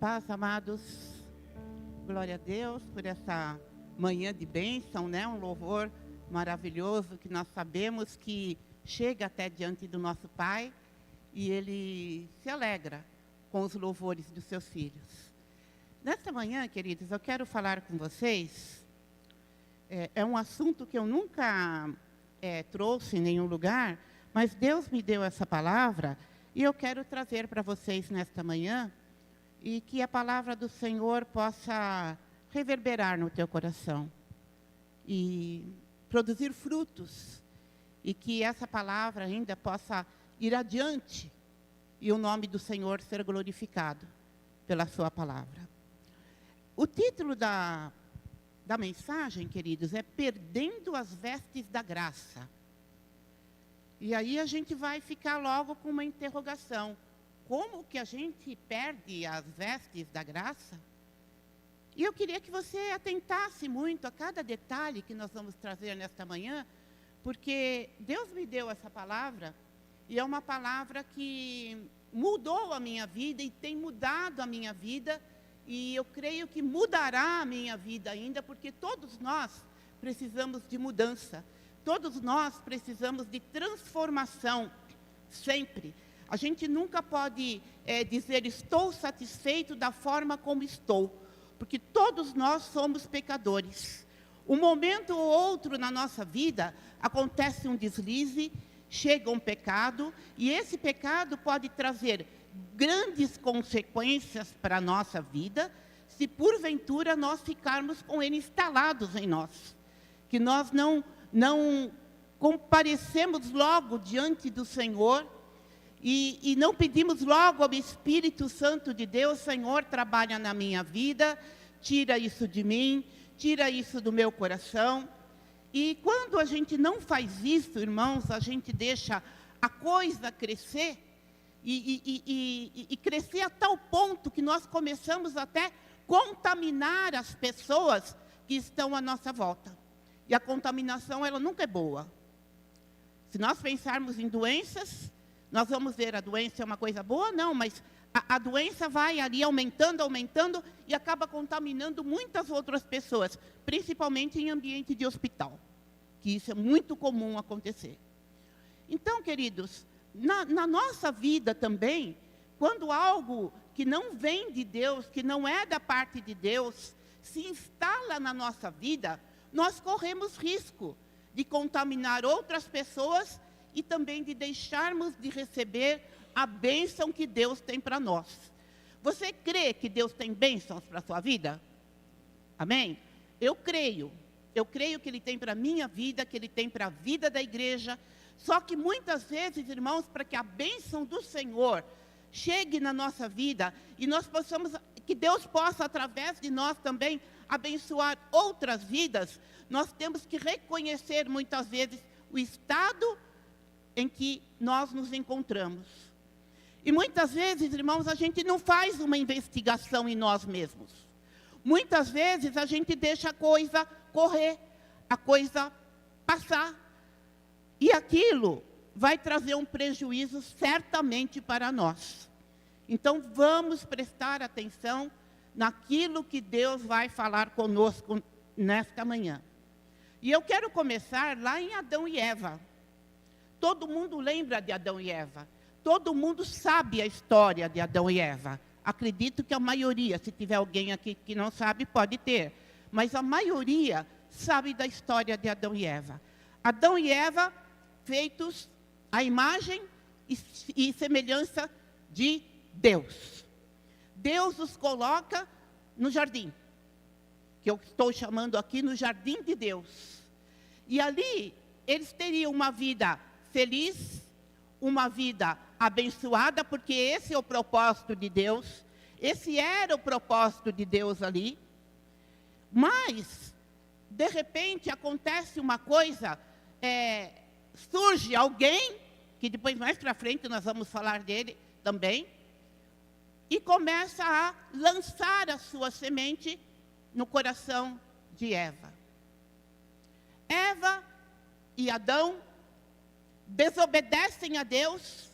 paz, amados. Glória a Deus por essa manhã de bênção, né? Um louvor maravilhoso que nós sabemos que chega até diante do nosso Pai e Ele se alegra com os louvores dos seus filhos. Nesta manhã, queridos, eu quero falar com vocês. É um assunto que eu nunca trouxe em nenhum lugar, mas Deus me deu essa palavra e eu quero trazer para vocês nesta manhã e que a palavra do Senhor possa reverberar no teu coração e produzir frutos e que essa palavra ainda possa ir adiante e o nome do Senhor ser glorificado pela sua palavra. O título da mensagem, queridos, é Perdendo as Vestes da Graça. E aí a gente vai ficar logo com uma interrogação. Como que a gente perde as vestes da graça? E eu queria que você atentasse muito a cada detalhe que nós vamos trazer nesta manhã, porque Deus me deu essa palavra, e é uma palavra que mudou a minha vida e tem mudado a minha vida, e eu creio que mudará a minha vida ainda, porque todos nós precisamos de mudança, todos nós precisamos de transformação, sempre. A gente nunca pode dizer, estou satisfeito da forma como estou, porque todos nós somos pecadores. Um momento ou outro na nossa vida, acontece um deslize, chega um pecado, e esse pecado pode trazer grandes consequências para a nossa vida, se porventura nós ficarmos com ele instalados em nós. Que nós não comparecemos logo diante do Senhor, e não pedimos logo ao Espírito Santo de Deus, Senhor, trabalha na minha vida, tira isso de mim, tira isso do meu coração. E quando a gente não faz isso, irmãos, a gente deixa a coisa crescer, e crescer a tal ponto que nós começamos até contaminar as pessoas que estão à nossa volta. E a contaminação, ela nunca é boa. Se nós pensarmos em doenças, nós vamos ver, a doença é uma coisa boa? Não, mas a doença vai ali aumentando, e acaba contaminando muitas outras pessoas, principalmente em ambiente de hospital, que isso é muito comum acontecer. Então, queridos, na nossa vida também, quando algo que não vem de Deus, que não é da parte de Deus, se instala na nossa vida, nós corremos risco de contaminar outras pessoas e também de deixarmos de receber a bênção que Deus tem para nós. Você crê que Deus tem bênçãos para a sua vida? Amém? Eu creio que Ele tem para a minha vida, que Ele tem para a vida da igreja. Só que muitas vezes, irmãos, para que a bênção do Senhor chegue na nossa vida e nós possamos, que Deus possa, através de nós também, abençoar outras vidas, nós temos que reconhecer muitas vezes o estado em que nós nos encontramos. E muitas vezes, irmãos, a gente não faz uma investigação em nós mesmos. Muitas vezes a gente deixa a coisa correr, a coisa passar. E aquilo vai trazer um prejuízo certamente para nós. Então vamos prestar atenção naquilo que Deus vai falar conosco nesta manhã. E eu quero começar lá em Adão e Eva. Todo mundo lembra de Adão e Eva. Todo mundo sabe a história de Adão e Eva. Acredito que a maioria, se tiver alguém aqui que não sabe, pode ter. Mas a maioria sabe da história de Adão e Eva. Adão e Eva, feitos à imagem e semelhança de Deus. Deus os coloca no jardim, que eu estou chamando aqui no jardim de Deus. E ali, eles teriam uma vida feliz, uma vida abençoada, porque esse é o propósito de Deus, esse era o propósito de Deus ali. Mas, de repente, acontece uma coisa, surge alguém, que depois mais para frente nós vamos falar dele também, e começa a lançar a sua semente no coração de Eva. Eva e Adão desobedecem a Deus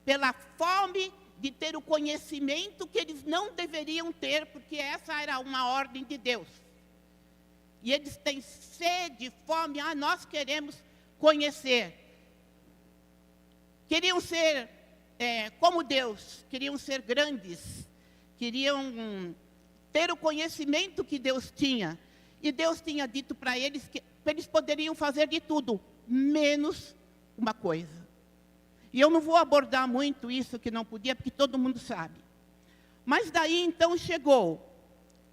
pela fome de ter o conhecimento que eles não deveriam ter, porque essa era uma ordem de Deus. E eles têm sede, fome, nós queremos conhecer. Queriam ser como Deus, queriam ser grandes, queriam ter o conhecimento que Deus tinha. E Deus tinha dito para eles que eles poderiam fazer de tudo, menos uma coisa. E eu não vou abordar muito isso que não podia, porque todo mundo sabe. Mas daí então chegou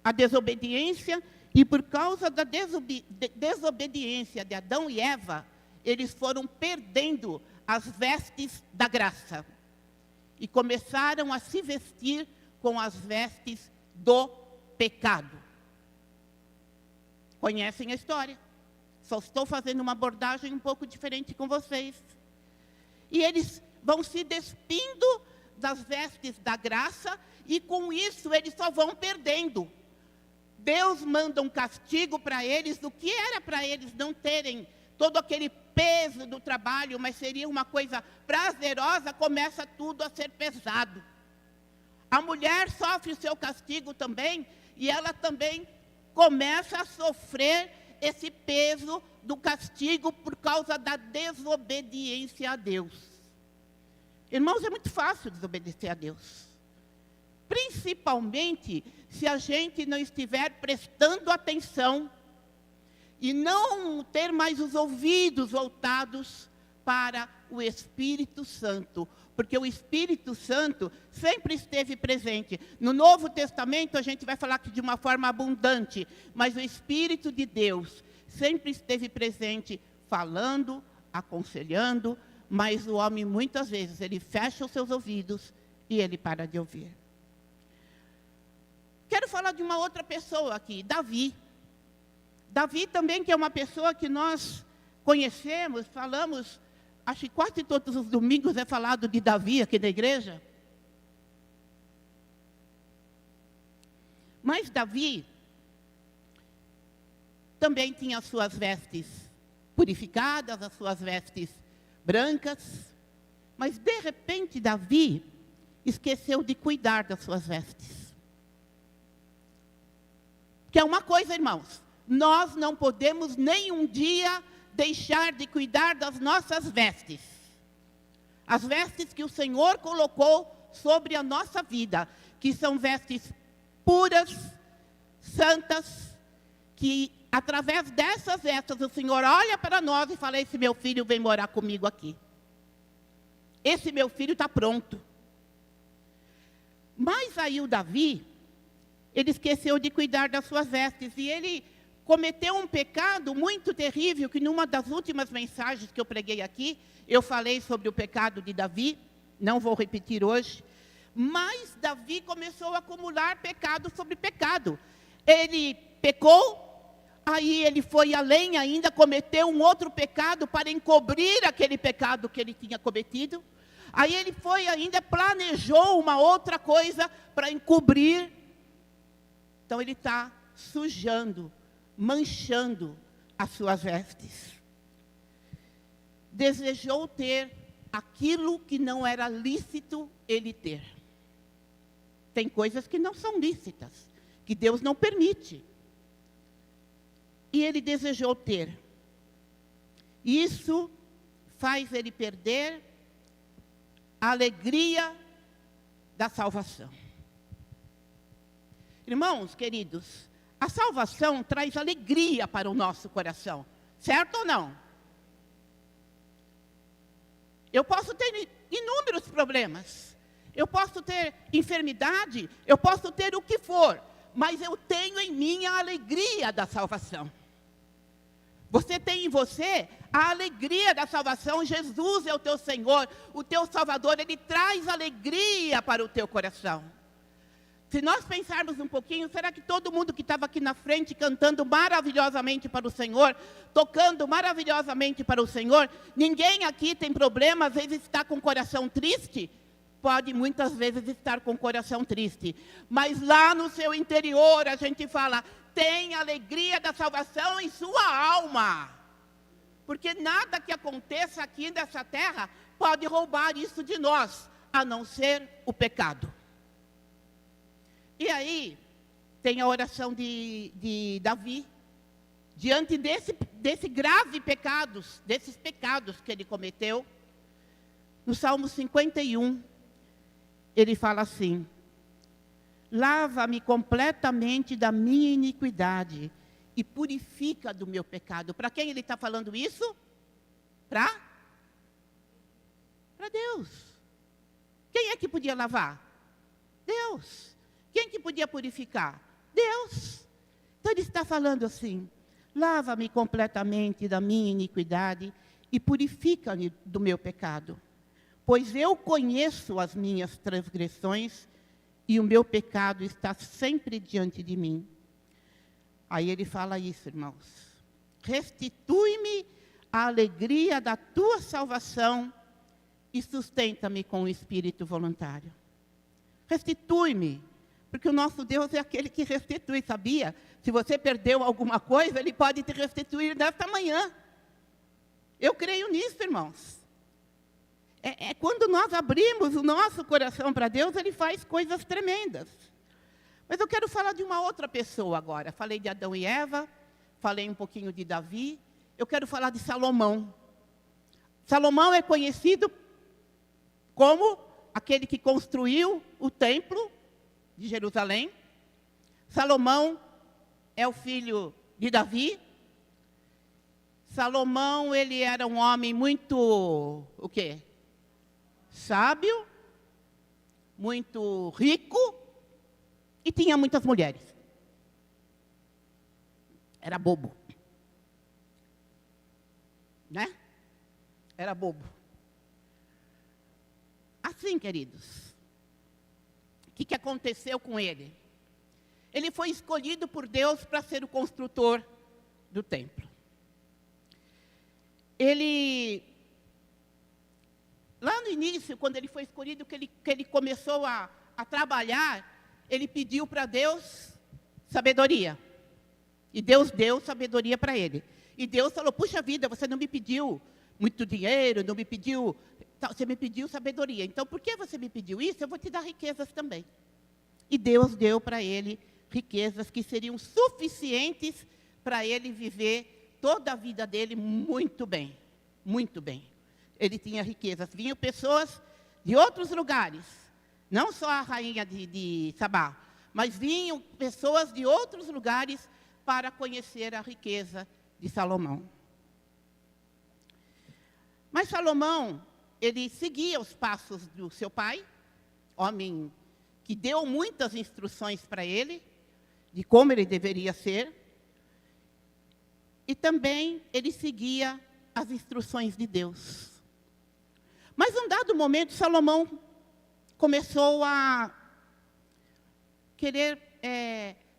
a desobediência, e por causa da desobediência de Adão e Eva, eles foram perdendo as vestes da graça. E começaram a se vestir com as vestes do pecado. Conhecem a história. Só estou fazendo uma abordagem um pouco diferente com vocês. E eles vão se despindo das vestes da graça, e com isso eles só vão perdendo. Deus manda um castigo para eles, do que era para eles não terem todo aquele peso do trabalho, mas seria uma coisa prazerosa, começa tudo a ser pesado. A mulher sofre o seu castigo também, e ela também começa a sofrer esse peso do castigo por causa da desobediência a Deus. Irmãos, é muito fácil desobedecer a Deus. Principalmente se a gente não estiver prestando atenção e não ter mais os ouvidos voltados para o Espírito Santo. Porque o Espírito Santo sempre esteve presente. No Novo Testamento a gente vai falar que de uma forma abundante, mas o Espírito de Deus sempre esteve presente, falando, aconselhando, mas o homem muitas vezes ele fecha os seus ouvidos e ele para de ouvir. Quero falar de uma outra pessoa aqui, Davi. Davi também, que é uma pessoa que nós conhecemos, falamos, acho que quase todos os domingos é falado de Davi aqui na igreja. Mas Davi também tinha as suas vestes purificadas, as suas vestes brancas. Mas de repente Davi esqueceu de cuidar das suas vestes. Que é uma coisa, irmãos, nós não podemos nem um dia deixar de cuidar das nossas vestes. As vestes que o Senhor colocou sobre a nossa vida, que são vestes puras, santas, que através dessas vestes o Senhor olha para nós e fala: esse meu filho vem morar comigo aqui. Esse meu filho está pronto. Mas aí o Davi, ele esqueceu de cuidar das suas vestes, e ele cometeu um pecado muito terrível, que numa das últimas mensagens que eu preguei aqui, eu falei sobre o pecado de Davi, não vou repetir hoje, mas Davi começou a acumular pecado sobre pecado. Ele pecou, aí ele foi além ainda, cometeu um outro pecado para encobrir aquele pecado que ele tinha cometido. Aí ele foi ainda, planejou uma outra coisa para encobrir. Então ele está sujando, manchando as suas vestes. Desejou ter aquilo que não era lícito ele ter. Tem coisas que não são lícitas, que Deus não permite. E ele desejou ter. Isso faz ele perder a alegria da salvação. Irmãos queridos, a salvação traz alegria para o nosso coração, certo ou não? Eu posso ter inúmeros problemas, eu posso ter enfermidade, eu posso ter o que for, mas eu tenho em mim a alegria da salvação. Você tem em você a alegria da salvação. Jesus é o teu Senhor, o teu Salvador, Ele traz alegria para o teu coração. Se nós pensarmos um pouquinho, será que todo mundo que estava aqui na frente cantando maravilhosamente para o Senhor, tocando maravilhosamente para o Senhor, ninguém aqui tem problema, às vezes está com o coração triste? Pode muitas vezes estar com o coração triste, mas lá no seu interior a gente fala: tem alegria da salvação em sua alma, porque nada que aconteça aqui nessa terra pode roubar isso de nós, a não ser o pecado. E aí, tem a oração de Davi, diante desse grave pecados, desses pecados que ele cometeu. No Salmo 51, ele fala assim: lava-me completamente da minha iniquidade e purifica do meu pecado. Para quem ele está falando isso? Para Deus. Quem é que podia lavar? Deus. Quem que podia purificar? Deus. Então ele está falando assim: lava-me completamente da minha iniquidade e purifica-me do meu pecado. Pois eu conheço as minhas transgressões e o meu pecado está sempre diante de mim. Aí ele fala isso, irmãos: restitui-me a alegria da tua salvação e sustenta-me com o espírito voluntário. Restitui-me, porque o nosso Deus é aquele que restitui, sabia? Se você perdeu alguma coisa, Ele pode te restituir nesta manhã. Eu creio nisso, irmãos. Quando nós abrimos o nosso coração para Deus, Ele faz coisas tremendas. Mas eu quero falar de uma outra pessoa agora. Falei de Adão e Eva, falei um pouquinho de Davi. Eu quero falar de Salomão. Salomão é conhecido como aquele que construiu o templo de Jerusalém. Salomão é o filho de Davi. Salomão, ele era um homem muito, o quê? Sábio, muito rico e tinha muitas mulheres. Era bobo. Né? Era bobo. Assim, queridos, o que aconteceu com ele? Ele foi escolhido por Deus para ser o construtor do templo. Ele, lá no início, quando ele foi escolhido, que ele começou a trabalhar, ele pediu para Deus sabedoria. E Deus deu sabedoria para ele. E Deus falou: puxa vida, você não me pediu muito dinheiro, não me pediu, você me pediu sabedoria. Então, por que você me pediu isso? Eu vou te dar riquezas também. E Deus deu para ele riquezas que seriam suficientes para ele viver toda a vida dele muito bem. Muito bem. Ele tinha riquezas. Vinham pessoas de outros lugares. Não só a rainha de Sabá, mas vinham pessoas de outros lugares para conhecer a riqueza de Salomão. Mas Salomão, ele seguia os passos do seu pai, homem que deu muitas instruções para ele, de como ele deveria ser. E também ele seguia as instruções de Deus. Mas, num dado momento, Salomão começou a querer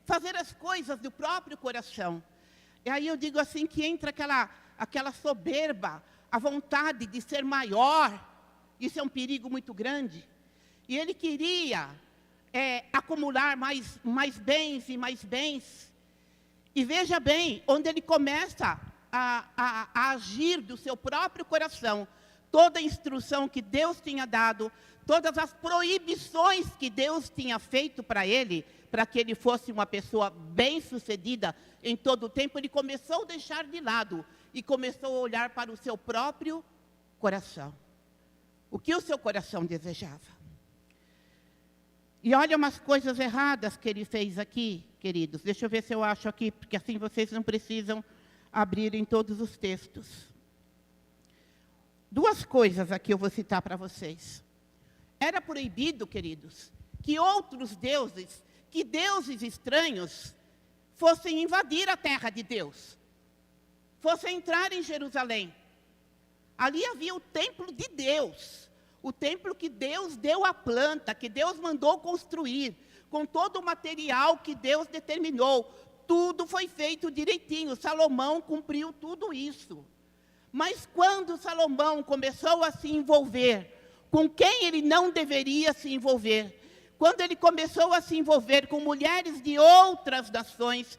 fazer as coisas do próprio coração. E aí eu digo assim, que entra aquela soberba, a vontade de ser maior. Isso é um perigo muito grande. E ele queria acumular mais bens e mais bens. E veja bem, onde ele começa a agir do seu próprio coração, toda a instrução que Deus tinha dado, todas as proibições que Deus tinha feito para ele, para que ele fosse uma pessoa bem-sucedida em todo o tempo, ele começou a deixar de lado e começou a olhar para o seu próprio coração. O que o seu coração desejava. E olha umas coisas erradas que ele fez aqui, queridos. Deixa eu ver se eu acho aqui, porque assim vocês não precisam abrir em todos os textos. Duas coisas aqui eu vou citar para vocês. Era proibido, queridos, que outros deuses, que deuses estranhos, fossem invadir a terra de Deus, fossem entrar em Jerusalém. Ali havia o templo de Deus, o templo que Deus deu a planta, que Deus mandou construir, com todo o material que Deus determinou. Tudo foi feito direitinho, Salomão cumpriu tudo isso. Mas quando Salomão começou a se envolver com quem ele não deveria se envolver, quando ele começou a se envolver com mulheres de outras nações,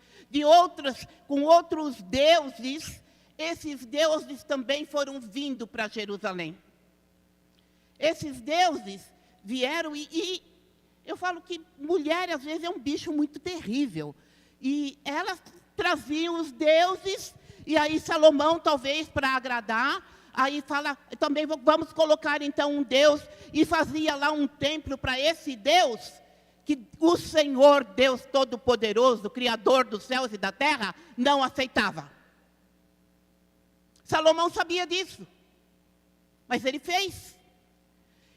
com outros deuses, esses deuses também foram vindo para Jerusalém. Esses deuses vieram e eu falo que mulher, às vezes, é um bicho muito terrível. E elas traziam os deuses, e aí Salomão, talvez, para agradar, aí fala, também vamos colocar, então, um Deus, e fazia lá um templo para esse Deus, que o Senhor, Deus Todo-Poderoso, Criador dos céus e da terra, não aceitava. Salomão sabia disso, mas ele fez.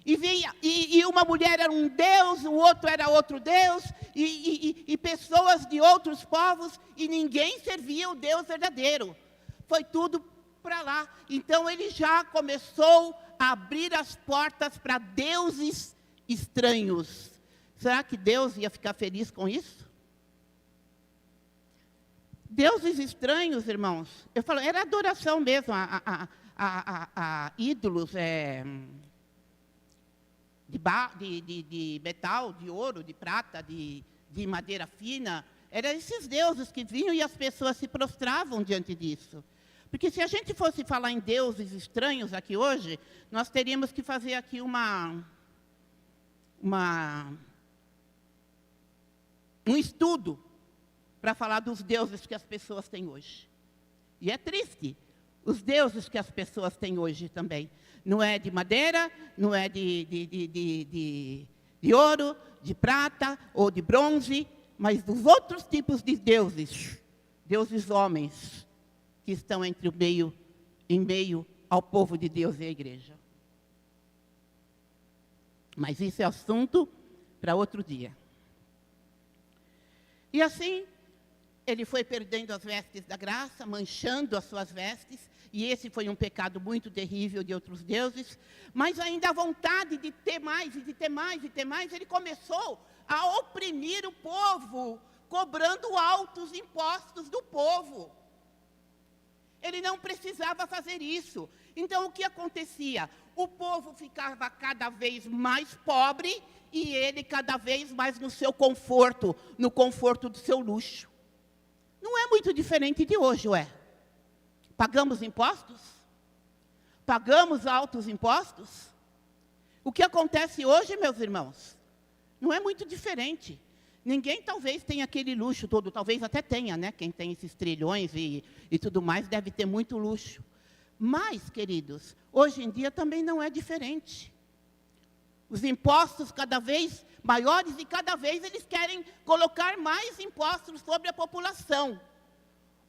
E uma mulher era um deus, o outro era outro deus, e pessoas de outros povos, e ninguém servia o Deus verdadeiro. Foi tudo para lá. Então, ele já começou a abrir as portas para deuses estranhos. Será que Deus ia ficar feliz com isso? Deuses estranhos, irmãos, eu falo, era adoração mesmo a ídolos, de metal, de ouro, de prata, de madeira fina. Eram esses deuses que vinham e as pessoas se prostravam diante disso. Porque se a gente fosse falar em deuses estranhos aqui hoje, nós teríamos que fazer aqui um estudo para falar dos deuses que as pessoas têm hoje. E é triste, os deuses que as pessoas têm hoje também. Não é de madeira, não é de ouro, de prata ou de bronze, mas dos outros tipos de deuses, deuses homens, que estão em meio ao povo de Deus e à igreja. Mas isso é assunto para outro dia. E assim, ele foi perdendo as vestes da graça, manchando as suas vestes, e esse foi um pecado muito terrível de outros deuses, mas ainda a vontade de ter mais, e de ter mais, e ter mais, ele começou a oprimir o povo, cobrando altos impostos do povo. Ele não precisava fazer isso. Então, o que acontecia? O povo ficava cada vez mais pobre, e ele cada vez mais no seu conforto, no conforto do seu luxo. Não é muito diferente de hoje, ué. Pagamos impostos? Pagamos altos impostos? O que acontece hoje, meus irmãos, não é muito diferente. Ninguém talvez tenha aquele luxo todo, talvez até tenha, né? Quem tem esses trilhões e tudo mais deve ter muito luxo. Mas, queridos, hoje em dia também não é diferente. Os impostos cada vez maiores e cada vez eles querem colocar mais impostos sobre a população.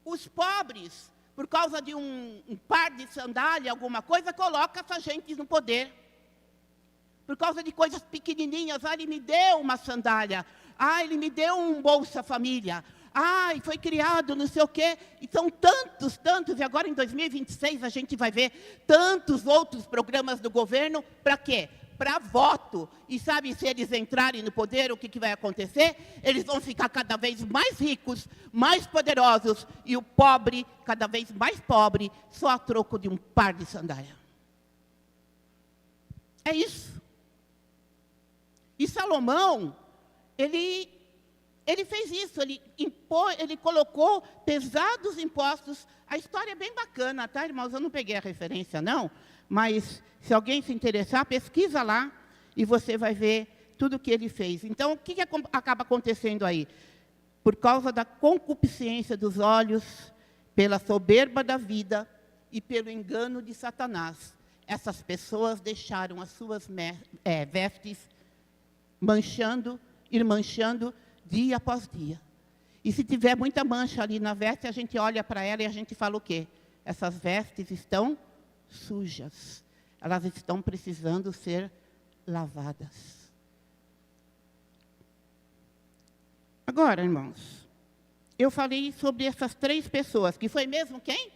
Os pobres, por causa de um par de sandália, alguma coisa, coloca essa gente no poder. Por causa de coisas pequenininhas, ele me deu uma sandália, ele me deu um Bolsa Família, foi criado não sei o quê. E são tantos, e agora em 2026 a gente vai ver tantos outros programas do governo, para quê? Para voto. E sabe, se eles entrarem no poder, o que vai acontecer? Eles vão ficar cada vez mais ricos, mais poderosos, e o pobre, cada vez mais pobre, só a troco de um par de sandália. É isso. E Salomão, ele fez isso, ele colocou pesados impostos. A história é bem bacana, tá, irmãos? Eu não peguei a referência, não, mas se alguém se interessar, pesquisa lá e você vai ver tudo o que ele fez. Então, o que acaba acontecendo aí? Por causa da concupiscência dos olhos, pela soberba da vida e pelo engano de Satanás, essas pessoas deixaram as suas vestes ir manchando dia após dia. E se tiver muita mancha ali na veste, a gente olha para ela e a gente fala o quê? Essas vestes estão sujas. Elas estão precisando ser lavadas. Agora, irmãos, eu falei sobre essas 3 pessoas, que foi mesmo quem?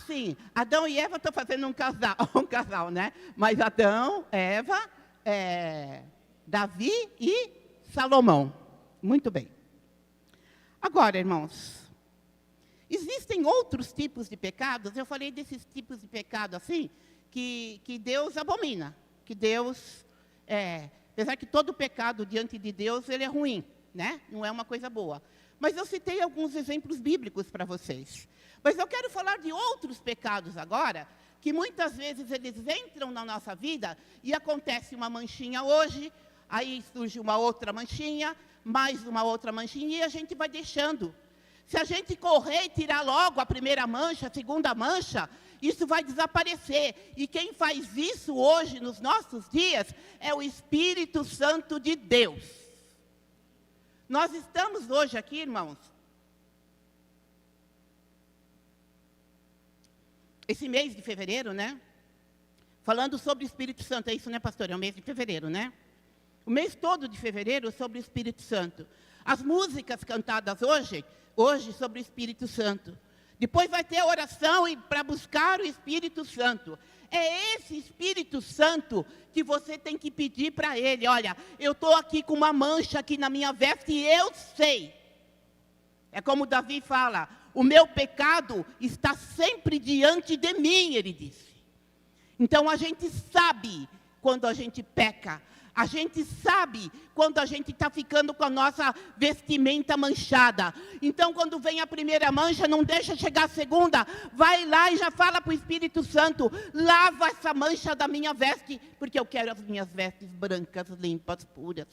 Sim, Adão e Eva estão fazendo um casal, né? Mas Adão, Eva, Davi e Salomão. Muito bem. Agora, irmãos, existem outros tipos de pecados. Eu falei desses tipos de pecado assim, que Deus abomina. Que Deus, apesar que todo pecado diante de Deus, ele é ruim, né? Não é uma coisa boa. Mas eu citei alguns exemplos bíblicos para vocês. Mas eu quero falar de outros pecados agora, que muitas vezes eles entram na nossa vida e acontece uma manchinha hoje, aí surge uma outra manchinha, mais uma outra manchinha, e a gente vai deixando. Se a gente correr e tirar logo a primeira mancha, a segunda mancha, isso vai desaparecer. E quem faz isso hoje, nos nossos dias, é o Espírito Santo de Deus. Nós estamos hoje aqui, irmãos, esse mês de fevereiro, né? Falando sobre o Espírito Santo. É isso, né, pastor? É o mês de fevereiro, né? O mês todo de fevereiro sobre o Espírito Santo. As músicas cantadas hoje sobre o Espírito Santo. Depois vai ter a oração para buscar o Espírito Santo. É esse Espírito Santo que você tem que pedir para Ele. Olha, eu estou aqui com uma mancha aqui na minha veste e eu sei. É como Davi fala, o meu pecado está sempre diante de mim, ele disse. Então a gente sabe quando a gente peca. A gente sabe quando a gente está ficando com a nossa vestimenta manchada. Então, quando vem a primeira mancha, não deixa chegar a segunda. Vai lá e já fala para o Espírito Santo, lava essa mancha da minha veste, porque eu quero as minhas vestes brancas, limpas, puras.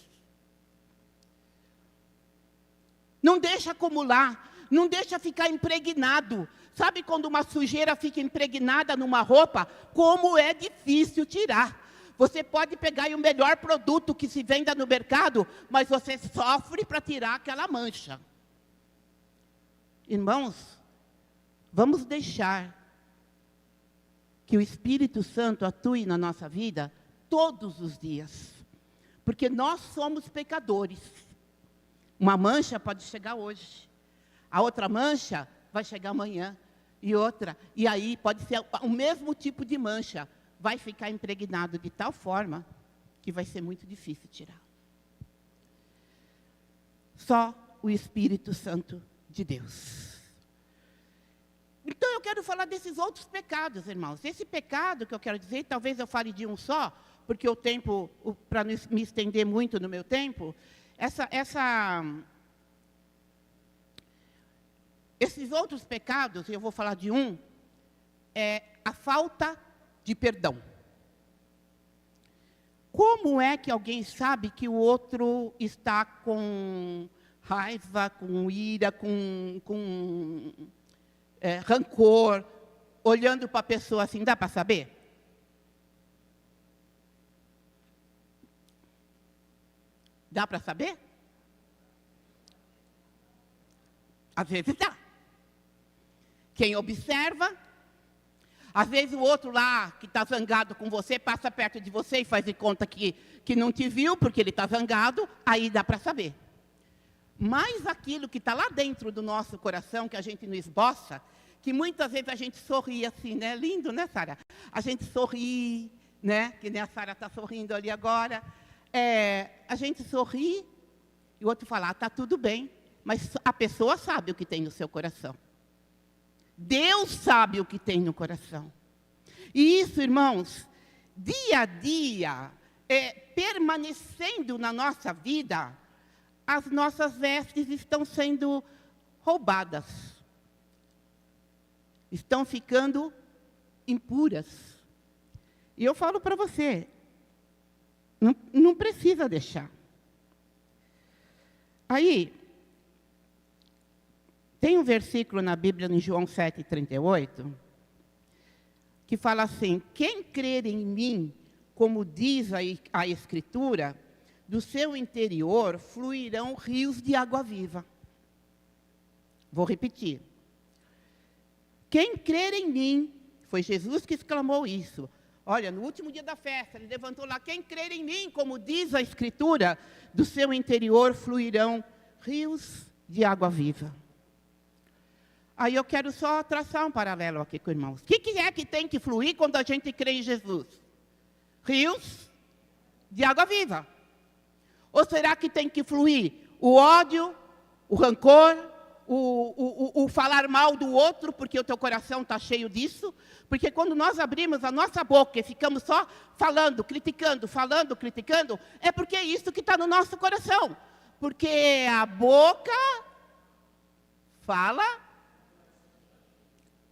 Não deixa acumular, não deixa ficar impregnado. Sabe quando uma sujeira fica impregnada numa roupa? Como é difícil tirar. Você pode pegar o melhor produto que se venda no mercado, mas você sofre para tirar aquela mancha. Irmãos, vamos deixar que o Espírito Santo atue na nossa vida todos os dias. Porque nós somos pecadores. Uma mancha pode chegar hoje. A outra mancha vai chegar amanhã. E outra. E aí pode ser o mesmo tipo de mancha. Vai ficar impregnado de tal forma que vai ser muito difícil tirar. Só o Espírito Santo de Deus. Então eu quero falar desses outros pecados, irmãos. Esse pecado que eu quero dizer, talvez eu fale de um só, porque o tempo, para não me estender muito no meu tempo, esses outros pecados, eu vou falar de um, é a falta de perdão. Como é que alguém sabe que o outro está com raiva, com ira, com rancor, olhando para a pessoa assim, dá para saber? Dá para saber? Às vezes dá. Quem observa. Às vezes o outro lá, que está zangado com você, passa perto de você e faz de conta que não te viu, porque ele está zangado, aí dá para saber. Mas aquilo que está lá dentro do nosso coração, que a gente não esboça, que muitas vezes a gente sorri assim, né? Lindo, né, Sara? A gente sorri, né? Que nem a Sara está sorrindo ali agora. A gente sorri e o outro fala, está tudo bem, mas a pessoa sabe o que tem no seu coração. Deus sabe o que tem no coração. E isso, irmãos, dia a dia, permanecendo na nossa vida, as nossas vestes estão sendo roubadas. Estão ficando impuras. E eu falo para você, não precisa deixar. Aí, tem um versículo na Bíblia, em João 7,38, que fala assim, quem crer em mim, como diz a Escritura, do seu interior fluirão rios de água viva. Vou repetir. Quem crer em mim, foi Jesus que exclamou isso. Olha, no último dia da festa, ele levantou lá, quem crer em mim, como diz a Escritura, do seu interior fluirão rios de água viva. Aí eu quero só traçar um paralelo aqui com os irmãos. O que é que tem que fluir quando a gente crê em Jesus? Rios de água viva. Ou será que tem que fluir o ódio, o rancor, o falar mal do outro, porque o teu coração está cheio disso? Porque quando nós abrimos a nossa boca e ficamos só falando, criticando, é porque é isso que está no nosso coração. Porque a boca fala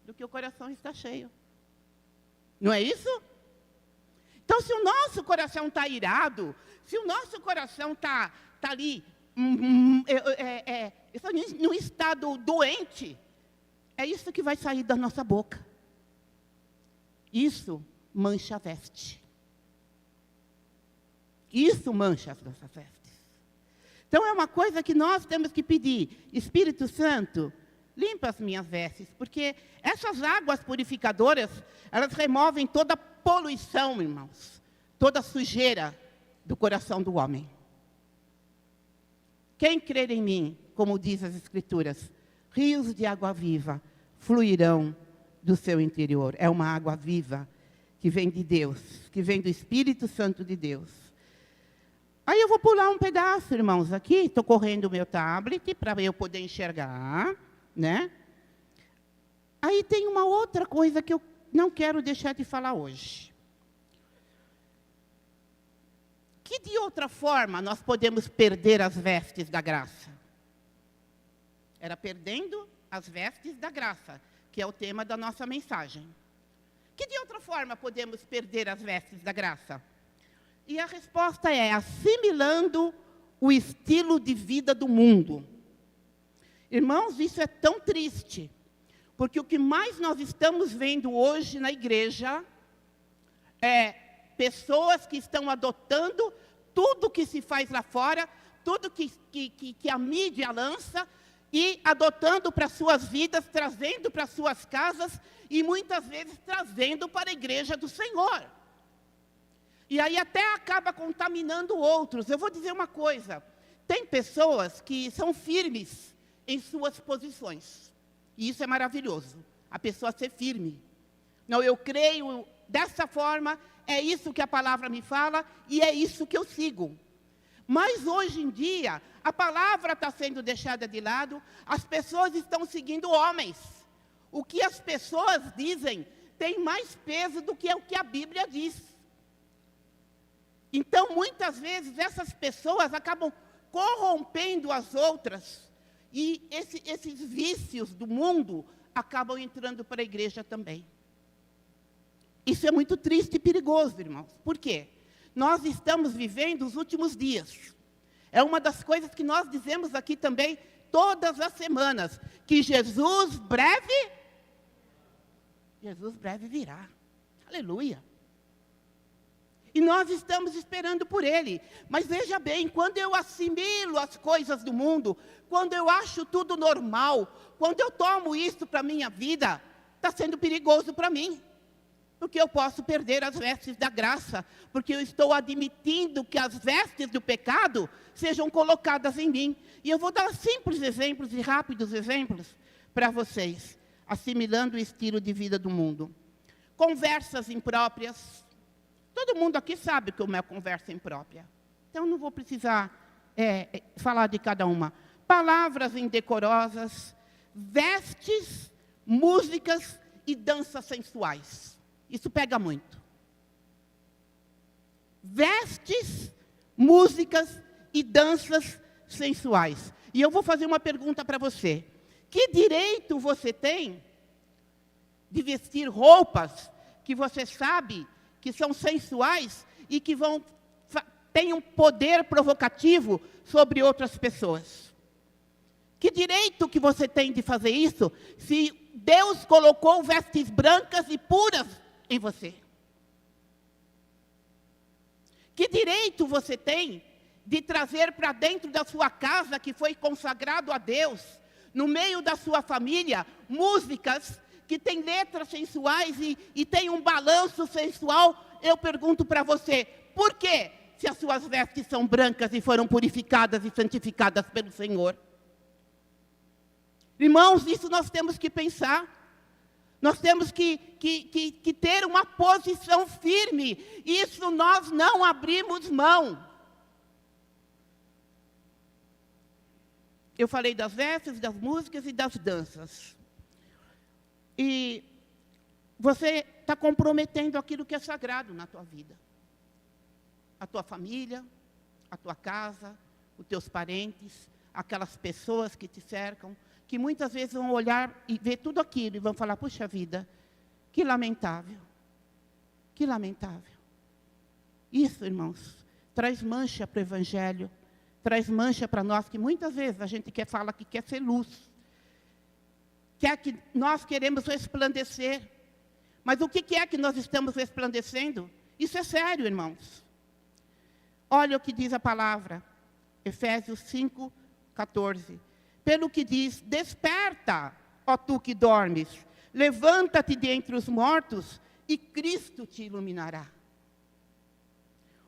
do que o coração está cheio. Não é isso? Então, se o nosso coração está irado, se o nosso coração está ali, num estado doente, é isso que vai sair da nossa boca. Isso mancha a veste. Isso mancha as nossas vestes. Então, é uma coisa que nós temos que pedir. Espírito Santo, limpa as minhas vestes, porque essas águas purificadoras, elas removem toda a poluição, irmãos, toda a sujeira do coração do homem. Quem crer em mim, como diz as Escrituras, rios de água viva fluirão do seu interior. É uma água viva que vem de Deus, que vem do Espírito Santo de Deus. Aí eu vou pular um pedaço, irmãos, aqui. Estou correndo o meu tablet para eu poder enxergar, né? Aí tem uma outra coisa que eu não quero deixar de falar hoje. Que de outra forma nós podemos perder as vestes da graça? Era perdendo as vestes da graça, que é o tema da nossa mensagem. Que de outra forma podemos perder as vestes da graça? E a resposta é assimilando o estilo de vida do mundo. Irmãos, isso é tão triste, porque o que mais nós estamos vendo hoje na igreja é pessoas que estão adotando tudo que se faz lá fora, tudo que a mídia lança, e adotando para suas vidas, trazendo para suas casas, e muitas vezes trazendo para a igreja do Senhor. E aí até acaba contaminando outros. Eu vou dizer uma coisa, tem pessoas que são firmes em suas posições. E isso é maravilhoso, a pessoa ser firme. Não, eu creio dessa forma, é isso que a palavra me fala e é isso que eu sigo. Mas hoje em dia, a palavra está sendo deixada de lado, as pessoas estão seguindo homens. O que as pessoas dizem tem mais peso do que o que a Bíblia diz. Então, muitas vezes, essas pessoas acabam corrompendo as outras, e esses vícios do mundo acabam entrando para a igreja também. Isso é muito triste e perigoso, irmãos. Por quê? Nós estamos vivendo os últimos dias. É uma das coisas que nós dizemos aqui também, todas as semanas, que Jesus breve virá. Aleluia. E nós estamos esperando por Ele. Mas veja bem, quando eu assimilo as coisas do mundo, quando eu acho tudo normal, quando eu tomo isso para a minha vida, está sendo perigoso para mim. Porque eu posso perder as vestes da graça, porque eu estou admitindo que as vestes do pecado sejam colocadas em mim. E eu vou dar simples exemplos e rápidos exemplos para vocês, assimilando o estilo de vida do mundo. Conversas impróprias. Todo mundo aqui sabe que uma conversa imprópria. Então, não vou precisar falar de cada uma. Palavras indecorosas, vestes, músicas e danças sensuais. Isso pega muito. Vestes, músicas e danças sensuais. E eu vou fazer uma pergunta para você. Que direito você tem de vestir roupas que você sabe que são sensuais e que têm um poder provocativo sobre outras pessoas? Que direito que você tem de fazer isso se Deus colocou vestes brancas e puras em você? Que direito você tem de trazer para dentro da sua casa, que foi consagrado a Deus, no meio da sua família, músicas que têm letras sensuais e tem um balanço sensual? Eu pergunto para você, por quê? Se as suas vestes são brancas e foram purificadas e santificadas pelo Senhor. Irmãos, isso nós temos que pensar. Nós temos que ter uma posição firme. Isso nós não abrimos mão. Eu falei das vestes, das músicas e das danças. E você está comprometendo aquilo que é sagrado na tua vida. A tua família, a tua casa, os teus parentes, aquelas pessoas que te cercam. que muitas vezes vão olhar e ver tudo aquilo e vão falar, puxa vida, que lamentável, que lamentável. Isso, irmãos, traz mancha para o Evangelho, traz mancha para nós, que muitas vezes a gente fala que quer ser luz, que nós queremos resplandecer. Mas o que é que nós estamos resplandecendo? Isso é sério, irmãos. Olha o que diz a palavra, Efésios 5, 14. Pelo que diz, desperta, ó tu que dormes, levanta-te dentre os mortos e Cristo te iluminará.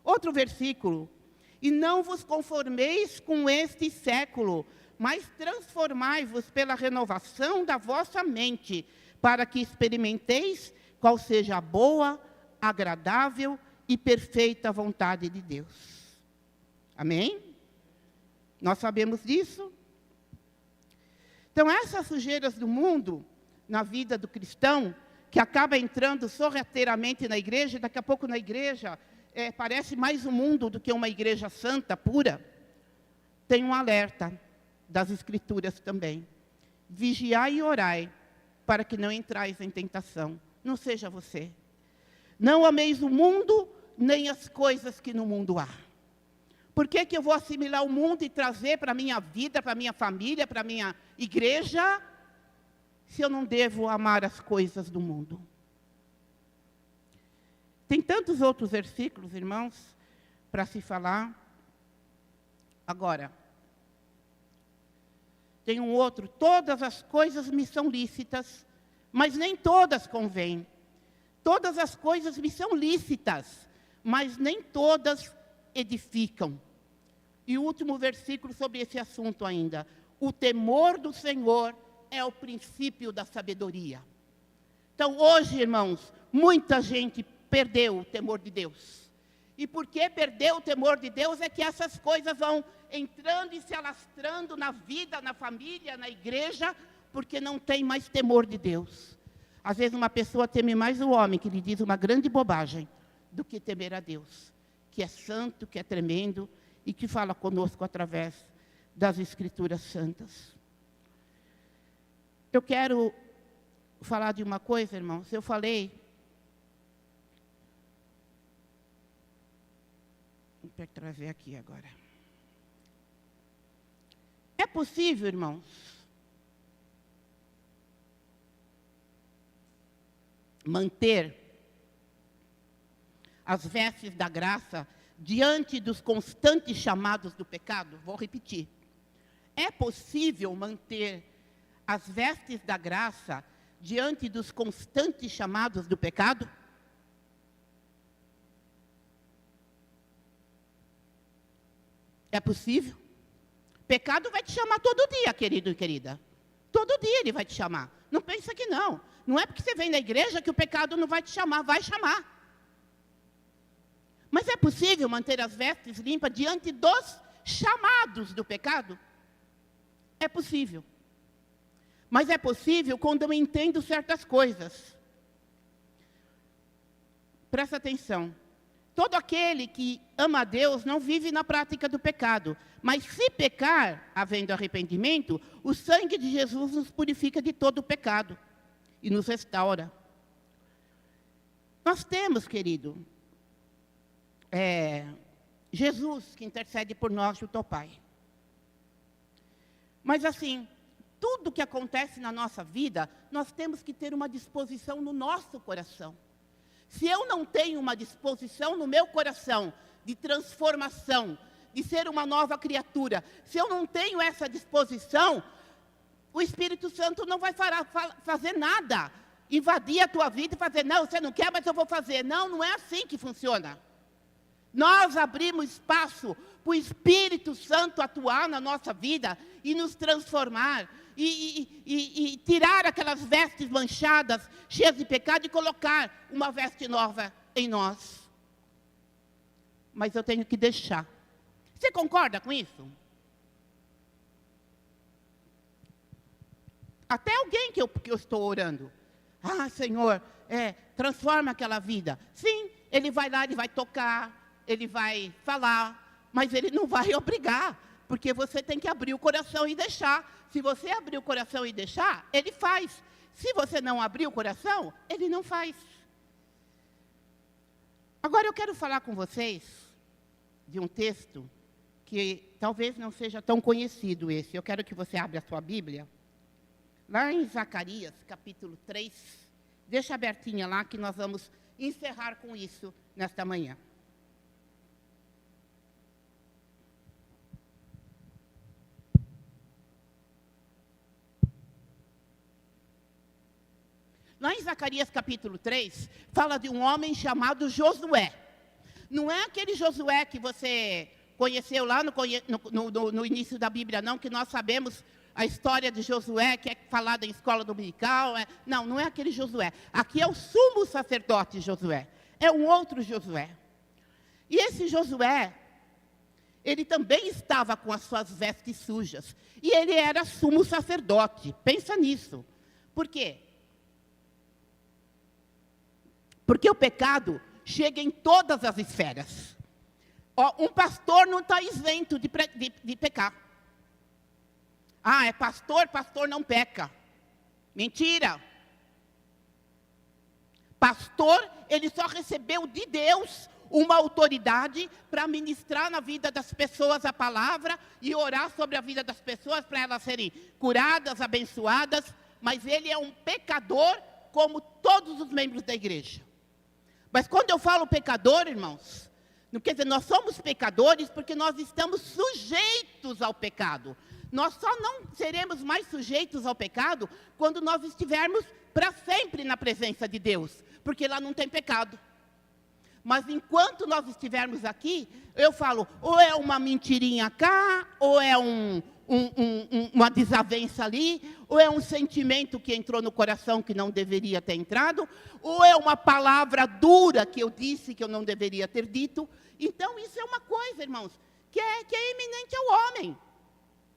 Outro versículo, e não vos conformeis com este século, mas transformai-vos pela renovação da vossa mente, para que experimenteis qual seja a boa, agradável e perfeita vontade de Deus. Amém? Nós sabemos disso? Então, essas sujeiras do mundo, na vida do cristão, que acaba entrando sorrateiramente na igreja, daqui a pouco na igreja, parece mais um mundo do que uma igreja santa, pura, tem um alerta das Escrituras também. Vigiai e orai, para que não entrais em tentação. Não seja você. Não ameis o mundo, nem as coisas que no mundo há. Por que eu vou assimilar o mundo e trazer para a minha vida, para a minha família, para a minha igreja, se eu não devo amar as coisas do mundo? Tem tantos outros versículos, irmãos, para se falar. Agora, tem um outro, todas as coisas me são lícitas, mas nem todas convêm. Todas as coisas me são lícitas, mas nem todas edificam. E o último versículo sobre esse assunto ainda. O temor do Senhor é o princípio da sabedoria. Então, hoje, irmãos, muita gente perdeu o temor de Deus. E porque perdeu o temor de Deus é que essas coisas vão entrando e se alastrando na vida, na família, na igreja, porque não tem mais temor de Deus. Às vezes uma pessoa teme mais o homem, que lhe diz uma grande bobagem, do que temer a Deus, que é santo, que é tremendo, e que fala conosco através das Escrituras Santas. Eu quero falar de uma coisa, irmãos. Eu falei... Vou trazer aqui agora. É possível, irmãos, manter as vestes da graça diante dos constantes chamados do pecado? Vou repetir. É possível manter as vestes da graça diante dos constantes chamados do pecado? É possível? Pecado vai te chamar todo dia, querido e querida. Todo dia ele vai te chamar. Não pensa que não. Não é porque você vem na igreja que o pecado não vai te chamar, vai chamar. Mas é possível manter as vestes limpas diante dos chamados do pecado? É possível. Mas é possível quando eu entendo certas coisas. Presta atenção. Todo aquele que ama a Deus não vive na prática do pecado. Mas se pecar, havendo arrependimento, o sangue de Jesus nos purifica de todo o pecado e nos restaura. Nós temos, querido, Jesus que intercede por nós junto ao Pai. Mas assim, tudo que acontece na nossa vida, nós temos que ter uma disposição no nosso coração. Se eu não tenho uma disposição no meu coração de transformação, de ser uma nova criatura, se eu não tenho essa disposição, o Espírito Santo não vai fazer nada, invadir a tua vida e fazer, não, você não quer, mas eu vou fazer. Não, não é assim que funciona. Nós abrimos espaço para o Espírito Santo atuar na nossa vida e nos transformar, e tirar aquelas vestes manchadas, cheias de pecado, e colocar uma veste nova em nós. Mas eu tenho que deixar. Você concorda com isso? Até alguém que eu estou orando. Ah, Senhor, transforma aquela vida. Sim, ele vai lá, ele vai tocar, ele vai falar, mas ele não vai obrigar. porque você tem que abrir o coração e deixar. Se você abrir o coração e deixar, ele faz. Se você não abrir o coração, ele não faz. Agora eu quero falar com vocês de um texto que talvez não seja tão conhecido esse. Eu quero que você abra a sua Bíblia. Lá em Zacarias, capítulo 3. Deixa abertinha lá que nós vamos encerrar com isso nesta manhã. Lá em Zacarias capítulo 3, fala de um homem chamado Josué. Não é aquele Josué que você conheceu lá no início da Bíblia, não, que nós sabemos a história de Josué, que é falada em escola dominical. Não é aquele Josué. Aqui é o sumo sacerdote Josué. É um outro Josué. E esse Josué, ele também estava com as suas vestes sujas. E ele era sumo sacerdote. Pensa nisso. Por quê? Porque o pecado chega em todas as esferas. Um pastor não está isento de pecar. É pastor, pastor não peca. Mentira. Pastor, ele só recebeu de Deus uma autoridade para ministrar na vida das pessoas a palavra e orar sobre a vida das pessoas para elas serem curadas, abençoadas. Mas ele é um pecador como todos os membros da igreja. Mas quando eu falo pecador, irmãos, não quer dizer, nós somos pecadores porque nós estamos sujeitos ao pecado. Nós só não seremos mais sujeitos ao pecado quando nós estivermos para sempre na presença de Deus, porque lá não tem pecado. Mas enquanto nós estivermos aqui, eu falo, ou é uma mentirinha cá, ou é uma desavença ali, ou é um sentimento que entrou no coração que não deveria ter entrado, ou é uma palavra dura que eu disse que eu não deveria ter dito. Então, isso é uma coisa, irmãos, que é iminente ao homem.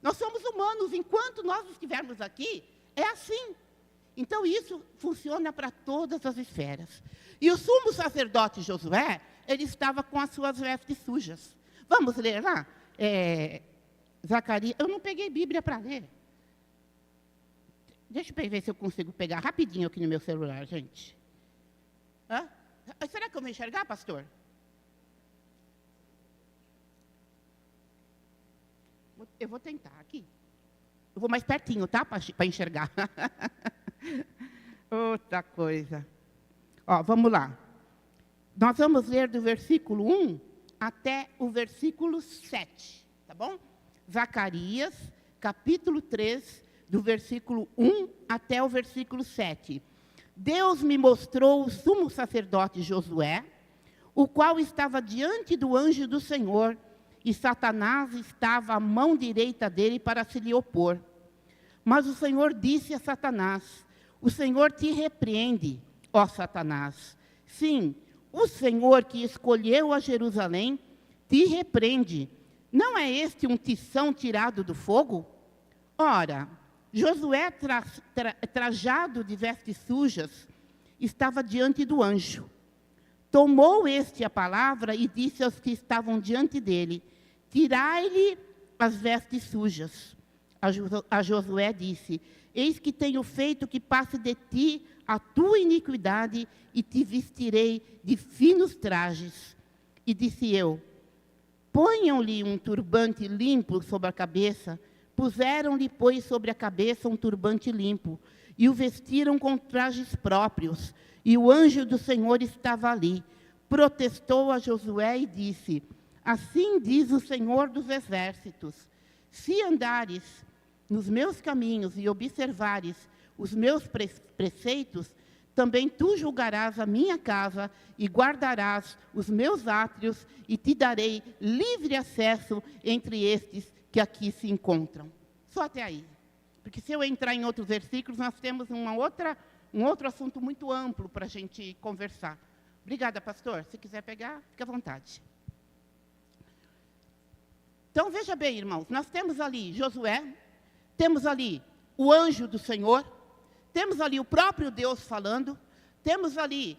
Nós somos humanos, enquanto nós estivermos aqui, é assim. Então, isso funciona para todas as esferas. E o sumo sacerdote Josué, ele estava com as suas vestes sujas. Vamos ler lá? Zacarias, eu não peguei Bíblia para ler. Deixa eu ver se eu consigo pegar rapidinho aqui no meu celular, gente. Será que eu vou enxergar, pastor? Eu vou tentar aqui. Eu vou mais pertinho, tá? Para enxergar. Outra coisa. Vamos lá. Nós vamos ler do versículo 1 até o versículo 7, tá bom? Zacarias, capítulo 3, do versículo 1 até o versículo 7. Deus me mostrou o sumo sacerdote Josué, o qual estava diante do anjo do Senhor, e Satanás estava à mão direita dele para se lhe opor. Mas o Senhor disse a Satanás, o Senhor te repreende, ó Satanás. Sim, o Senhor que escolheu a Jerusalém te repreende. Não é este um tição tirado do fogo? Ora, Josué, trajado de vestes sujas, estava diante do anjo. Tomou este a palavra e disse aos que estavam diante dele, tirai-lhe as vestes sujas. A Josué disse, eis que tenho feito que passe de ti a tua iniquidade e te vestirei de finos trajes. E disse eu, ponham-lhe um turbante limpo sobre a cabeça. Puseram-lhe, pois, sobre a cabeça um turbante limpo, e o vestiram com trajes próprios. E o anjo do Senhor estava ali. Protestou a Josué e disse, assim diz o Senhor dos Exércitos, se andares nos meus caminhos e observares os meus preceitos, também tu julgarás a minha casa e guardarás os meus átrios e te darei livre acesso entre estes que aqui se encontram. Só até aí. Porque se eu entrar em outros versículos, nós temos um outro assunto muito amplo para a gente conversar. Obrigada, pastor. Se quiser pegar, fique à vontade. Então, veja bem, irmãos, nós temos ali Josué, temos ali o anjo do Senhor, temos ali o próprio Deus falando, temos ali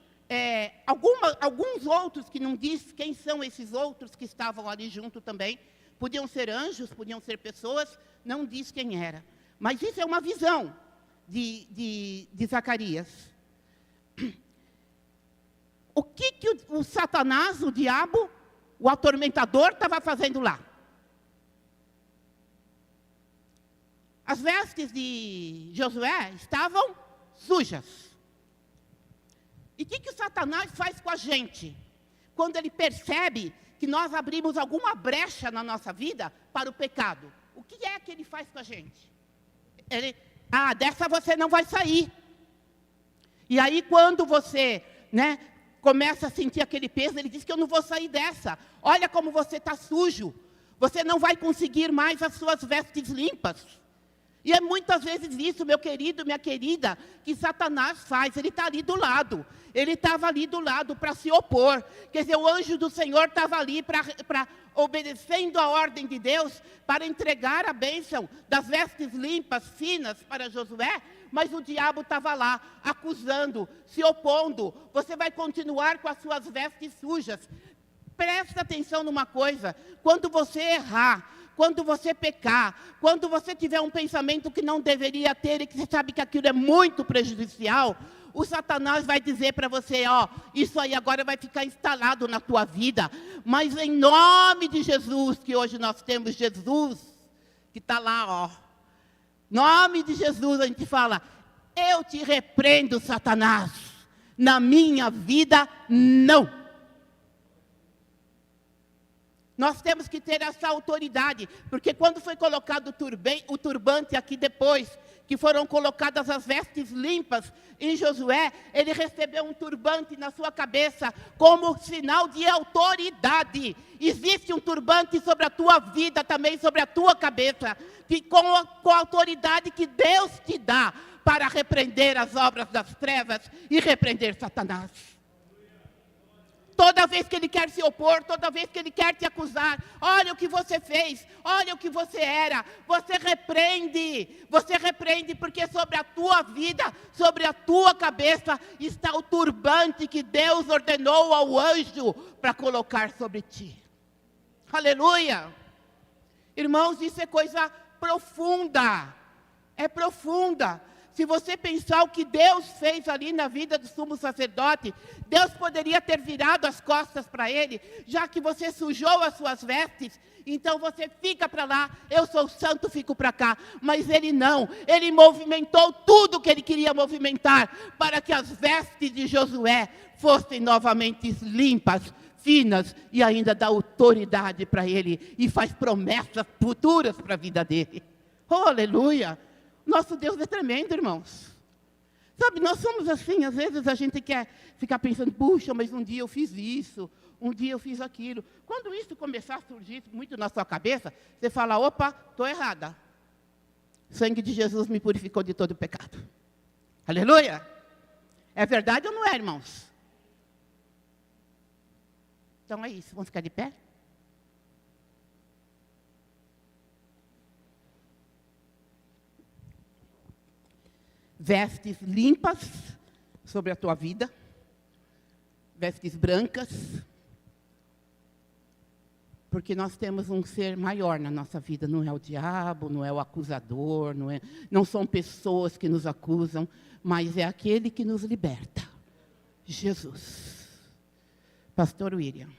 alguns outros que não diz quem são esses outros que estavam ali junto também, Podiam ser anjos, podiam ser pessoas, não diz quem era. Mas isso é uma visão de Zacarias. O que o Satanás, o diabo, o atormentador, estava fazendo lá? As vestes de Josué estavam sujas. E o que o Satanás faz com a gente? Quando ele percebe que nós abrimos alguma brecha na nossa vida para o pecado. O que é que ele faz com a gente? Dessa você não vai sair. E aí quando você, começa a sentir aquele peso, ele diz que eu não vou sair dessa. Olha como você está sujo. Você não vai conseguir mais as suas vestes limpas. E é muitas vezes isso, meu querido, minha querida, que Satanás faz. Ele está ali do lado. Ele estava ali do lado para se opor. Quer dizer, o anjo do Senhor estava ali obedecendo a ordem de Deus, para entregar a bênção das vestes limpas, finas para Josué. Mas o diabo estava lá, acusando, se opondo. Você vai continuar com as suas vestes sujas. Presta atenção numa coisa. Quando você errar, quando você pecar, quando você tiver um pensamento que não deveria ter e que você sabe que aquilo é muito prejudicial, o Satanás vai dizer para você, isso aí agora vai ficar instalado na tua vida. Mas em nome de Jesus, que hoje nós temos Jesus, que está lá, nome de Jesus, a gente fala, eu te repreendo, Satanás, na minha vida, não. Nós temos que ter essa autoridade, porque quando foi colocado o turbante aqui depois, que foram colocadas as vestes limpas em Josué, ele recebeu um turbante na sua cabeça como sinal de autoridade. Existe um turbante sobre a tua vida também, sobre a tua cabeça, que com a autoridade que Deus te dá para repreender as obras das trevas e repreender Satanás. Toda vez que ele quer se opor, toda vez que ele quer te acusar, olha o que você fez, olha o que você era, você repreende, porque sobre a tua vida, sobre a tua cabeça, está o turbante que Deus ordenou ao anjo para colocar sobre ti. Aleluia! Irmãos, isso é coisa profunda, é profunda. Se você pensar o que Deus fez ali na vida do sumo sacerdote, Deus poderia ter virado as costas para ele, já que você sujou as suas vestes, então você fica para lá, eu sou santo, fico para cá. Mas ele não, ele movimentou tudo o que ele queria movimentar, para que as vestes de Josué fossem novamente limpas, finas, e ainda dá autoridade para ele, e faz promessas futuras para a vida dele. Oh, aleluia! Nosso Deus é tremendo, irmãos. Sabe, nós somos assim, às vezes a gente quer ficar pensando, puxa, mas um dia eu fiz isso, um dia eu fiz aquilo. Quando isso começar a surgir muito na sua cabeça, você fala, opa, estou errada. O sangue de Jesus me purificou de todo o pecado. Aleluia! É verdade ou não é, irmãos? Então é isso, vamos ficar de pé? Vestes limpas sobre a tua vida, vestes brancas, porque nós temos um ser maior na nossa vida, não é o diabo, não é o acusador, não são pessoas que nos acusam, mas é aquele que nos liberta, Jesus. Pastor William.